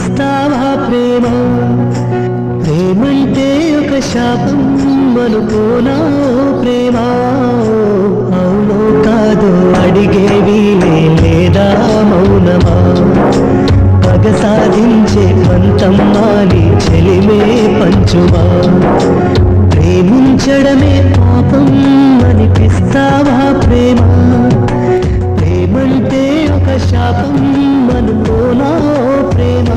అనిపిస్తావా ప్రేమ? ప్రేమంటే ఒక శాపం అనుకోనా ప్రేమ? అవునో కాదో అడిగేవి లేదా మౌనమా? పగ సాధించే పంతం మాని చెలిమే పంచుమా? ప్రేమించడమే పాపం అనిపిస్తావా ప్రేమ? ప్రేమంటే ఒక శాపం అనుకోనా ప్రేమ?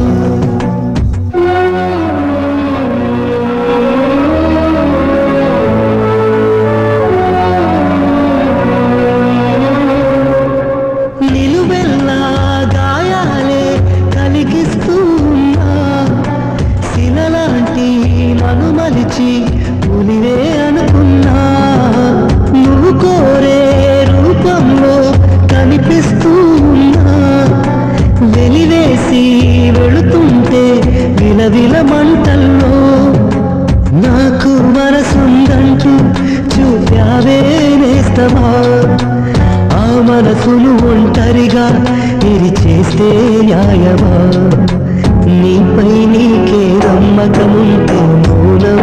నిలువెల్లా గాయాలే కలిగిస్తూ ఉన్నా శిలలాంటి నన్ను మలిచి ఉనివే అనుకున్నా. నువ్వు కోరే రూపంలో కనిపిస్తూ ఉన్నా వెలివేసి వెళుతుంటే విలవిల మంటల్లో నాకు మనసుందంటూ చూపావే నేస్తమా? ఆ మనసును ఒంటరిగా చేస్తే న్యాయమా? నీపై నీకే నమ్మకముంటే మౌనం